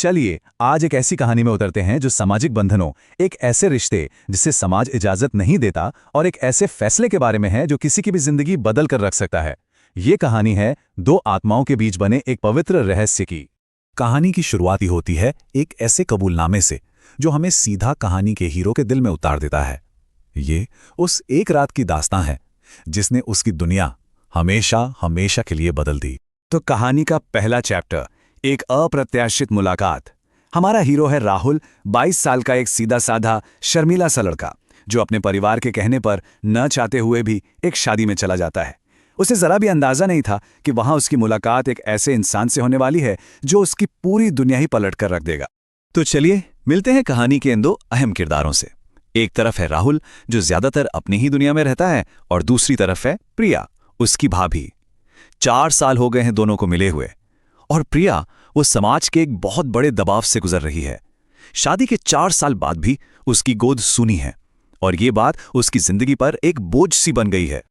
चलिए आज एक ऐसी कहानी में उतरते हैं जो सामाजिक बंधनों, एक ऐसे रिश्ते जिसे समाज इजाजत नहीं देता और एक ऐसे फैसले के बारे में है जो किसी की भी जिंदगी बदल कर रख सकता है। ये कहानी है दो आत्माओं के बीच बने एक पवित्र रहस्य की। कहानी की शुरुआत ही होती है एक ऐसे कबूलनामे से जो हमें सीधा कहानी के हीरो के दिल में उतार देता है। ये उस एक रात की दास्तां है जिसने उसकी दुनिया हमेशा हमेशा के लिए बदल दी। तो कहानी का पहला चैप्टर, एक अप्रत्याशित मुलाकात। हमारा हीरो है राहुल, 22 साल का एक सीधा साधा शर्मीला सा लड़का जो अपने परिवार के कहने पर न चाहते हुए भी एक शादी में चला जाता है। उसे जरा भी अंदाजा नहीं था कि वहां उसकी मुलाकात एक ऐसे इंसान से होने वाली है जो उसकी पूरी दुनिया ही पलट कर रख देगा। तो चलिए मिलते हैं कहानी के इन दो अहम किरदारों से। एक तरफ है राहुल जो ज्यादातर अपनी ही दुनिया में रहता है और दूसरी तरफ है प्रिया, उसकी भाभी। 4 साल हो गए हैं दोनों को मिले हुए और प्रिया वो समाज के एक बहुत बड़े दबाव से गुजर रही है। शादी के 4 साल बाद भी उसकी गोद सूनी है और ये बात उसकी जिंदगी पर एक बोझ सी बन गई है।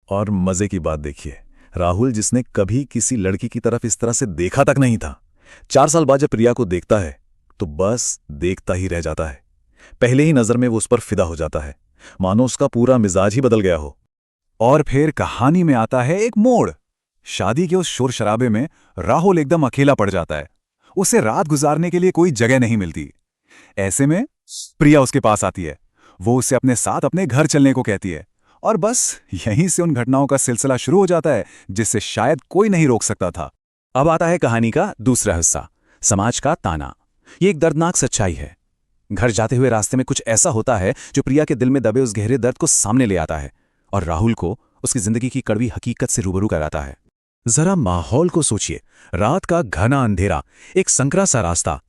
और मजे की बात देखिए, राहुल जिसने कभी किसी लड़की की तरफ इस तरह से देखा तक नहीं था, 4 साल बाद जब प्रिया को देखता है तो बस देखता ही रह जाता है। पहले ही नजर में वो उस पर फिदा हो जाता है, मानो उसका पूरा मिजाज ही बदल गया हो। और फिर कहानी में आता है एक मोड़। शादी के उस शोर शराबे में राहुल एकदम अकेला पड़ जाता है। उसे रात गुजारने के लिए कोई जगह नहीं मिलती। ऐसे में प्रिया उसके पास आती है। वो उसे अपने साथ अपने घर चलने को कहती है और बस यहीं से उन घटनाओं का सिलसिला शुरू हो जाता है जिससे शायद कोई नहीं रोक सकता था। अब आता है कहानी का दूसरा हिस्सा, समाज का ताना। ये एक दर्दनाक सच्चाई है। घर जाते हुए रास्ते में कुछ ऐसा होता है जो प्रिया के दिल में दबे उस गहरे दर्द को सामने ले आता है और राहुल को उसकी जिंदगी की कड़वी हकीकत से रूबरू कराता है। जरा माहौल को सोचिए, रात का घना अंधेरा, एक संकरा सा रास्ता।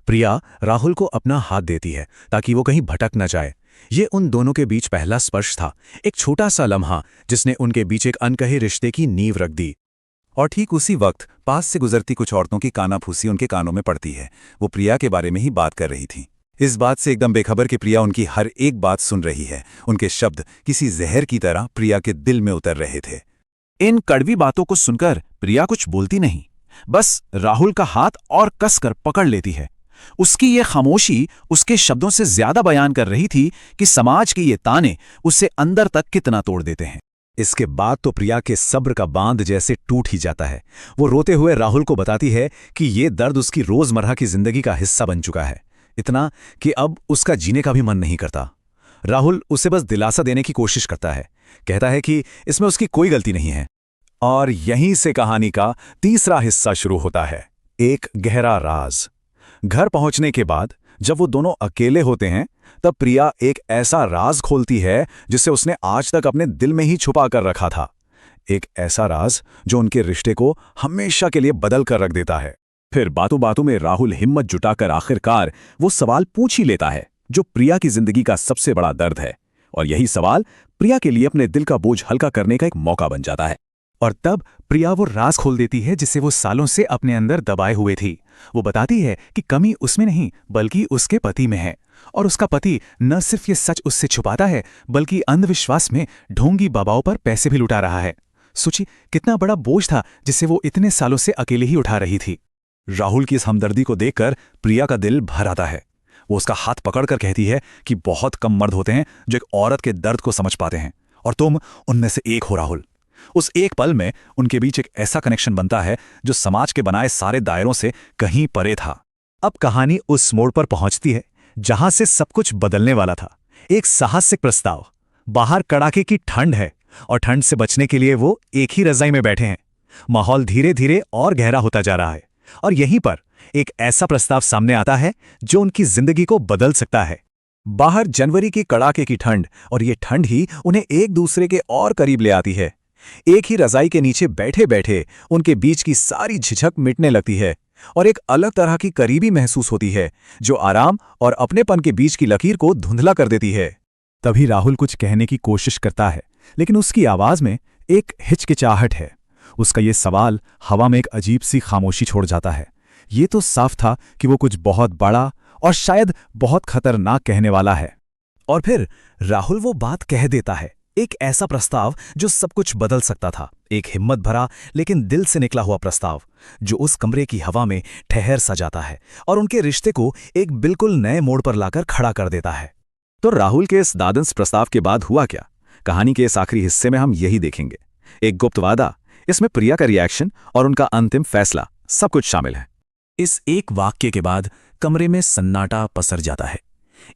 प्रिया राहुल को अपना हाथ देती है ताकि वो कहीं भटक न जाए। ये उन दोनों के बीच पहला स्पर्श था, एक छोटा सा लम्हा जिसने उनके बीच एक अनकहे रिश्ते की नींव रख दी। और ठीक उसी वक्त पास से गुजरती कुछ औरतों की कानाफूसी उनके कानों में पड़ती है। वो प्रिया के बारे में ही बात कर रही थी, इस बात से एकदम बेखबर कि प्रिया उनकी हर एक बात सुन रही है। उनके शब्द किसी जहर की तरह प्रिया के दिल में उतर रहे थे। इन कड़वी बातों को सुनकर प्रिया कुछ बोलती नहीं, बस राहुल का हाथ और कसकर पकड़ लेती है। उसकी ये खामोशी उसके शब्दों से ज्यादा बयान कर रही थी कि समाज के ये ताने उसे अंदर तक कितना तोड़ देते हैं। इसके बाद तो प्रिया के सब्र का बांध जैसे टूट ही जाता है। वो रोते हुए राहुल को बताती है कि ये दर्द उसकी रोजमर्रा की जिंदगी का हिस्सा बन चुका है, इतना कि अब उसका जीने का भी मन नहीं करता। राहुल उसे बस दिलासा देने की कोशिश करता है, कहता है कि इसमें उसकी कोई गलती नहीं है। और यहीं से कहानी का तीसरा हिस्सा शुरू होता है, एक गहरा राज। घर पहुंचने के बाद जब वो दोनों अकेले होते हैं तब प्रिया एक ऐसा राज खोलती है जिसे उसने आज तक अपने दिल में ही छुपा कर रखा था। एक ऐसा राज जो उनके रिश्ते को हमेशा के लिए बदल कर रख देता है। फिर बातों बातों में राहुल हिम्मत जुटाकर आखिरकार वो सवाल पूछ ही लेता है जो प्रिया की जिंदगी का सबसे बड़ा दर्द है। और यही सवाल प्रिया के लिए अपने दिल का बोझ हल्का करने का एक मौका बन जाता है। और तब प्रिया वो राज खोल देती है जिसे वो सालों से अपने अंदर दबाए हुए थी। वो बताती है कि कमी उसमें नहीं बल्कि उसके पति में है, और उसका पति न सिर्फ ये सच उससे छुपाता है बल्कि अंधविश्वास में ढोंगी बाबाओं पर पैसे भी लुटा रहा है। सोची कितना बड़ा बोझ था जिसे वो इतने सालों से अकेले ही उठा रही थी। राहुल की इस हमदर्दी को देखकर प्रिया का दिल भर आता है। वो उसका हाथ पकड़कर कहती है कि बहुत कम मर्द होते हैं जो एक औरत के दर्द को समझ पाते हैं, और तुम उनमें से एक हो राहुल। उस एक पल में उनके बीच एक ऐसा कनेक्शन बनता है जो समाज के बनाए सारे दायरों से कहीं परे था। अब कहानी उस मोड़ पर पहुंचती है जहां से सब कुछ बदलने वाला था। एक साहसिक प्रस्ताव। बाहर कड़ाके की ठंड है और ठंड से बचने के लिए वो एक ही रजाई में बैठे हैं। माहौल धीरे धीरे और गहरा होता जा रहा है और यहीं पर एक ऐसा प्रस्ताव सामने आता है जो उनकी जिंदगी को बदल सकता है। बाहर जनवरी की कड़ाके की ठंड, और ये ठंड ही उन्हें एक दूसरे के और करीब ले आती है। एक ही रजाई के नीचे बैठे बैठे उनके बीच की सारी झिझक मिटने लगती है और एक अलग तरह की करीबी महसूस होती है जो आराम और अपनेपन के बीच की लकीर को धुंधला कर देती है। तभी राहुल कुछ कहने की कोशिश करता है, लेकिन उसकी आवाज में एक हिचकिचाहट है। उसका ये सवाल हवा में एक अजीब सी खामोशी छोड़ जाता है। ये तो साफ था कि वो कुछ बहुत बड़ा और शायद बहुत खतरनाक कहने वाला है। और फिर राहुल वो बात कह देता है, एक ऐसा प्रस्ताव जो सब कुछ बदल सकता था, एक हिम्मत भरा लेकिन दिल से निकला हुआ प्रस्ताव जो उस कमरे की हवा में ठहर सा जाता है और उनके रिश्ते को एक बिल्कुल नए मोड़ पर लाकर खड़ा कर देता है। तो राहुल के इस दादंस प्रस्ताव के बाद हुआ क्या? कहानी के इस आखिरी हिस्से में हम यही देखेंगे। एक गुप्त वादा, इसमें प्रिया का रिएक्शन और उनका अंतिम फैसला, सब कुछ शामिल है। इस एक वाक्य के बाद कमरे में सन्नाटा पसर जाता है,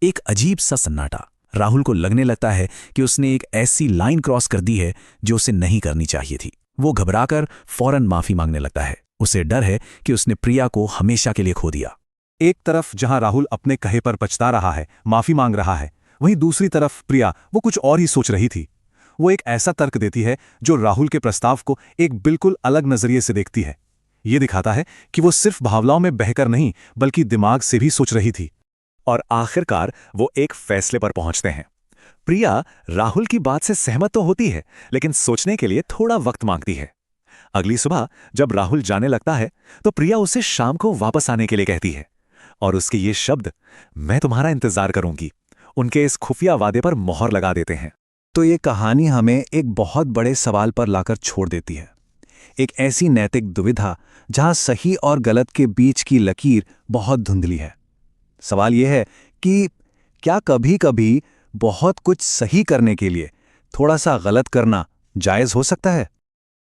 एक अजीब सा सन्नाटा। राहुल को लगने लगता है कि उसने एक ऐसी लाइन क्रॉस कर दी है जो उसे नहीं करनी चाहिए थी। वो घबराकर फौरन माफी मांगने लगता है। उसे डर है कि उसने प्रिया को हमेशा के लिए खो दिया। एक तरफ जहां राहुल अपने कहे पर पछता रहा है, माफी मांग रहा है, वहीं दूसरी तरफ प्रिया वो कुछ और ही सोच रही थी। वो एक ऐसा तर्क देती है जो राहुल के प्रस्ताव को एक बिल्कुल अलग नजरिए से देखती है। ये दिखाता है कि वो सिर्फ भावनाओं में बहकर नहीं बल्कि दिमाग से भी सोच रही थी। और आखिरकार वो एक फैसले पर पहुंचते हैं। प्रिया राहुल की बात से सहमत तो होती है, लेकिन सोचने के लिए थोड़ा वक्त मांगती है। अगली सुबह जब राहुल जाने लगता है तो प्रिया उसे शाम को वापस आने के लिए कहती है, और उसके ये शब्द, मैं तुम्हारा इंतजार करूंगी, उनके इस खुफिया वादे पर मोहर लगा देते हैं। तो ये कहानी हमें एक बहुत बड़े सवाल पर लाकर छोड़ देती है, एक ऐसी नैतिक दुविधा जहां सही और गलत के बीच की लकीर बहुत धुंधली है। सवाल यह है कि क्या कभी-कभी बहुत कुछ सही करने के लिए थोड़ा सा गलत करना जायज हो सकता है?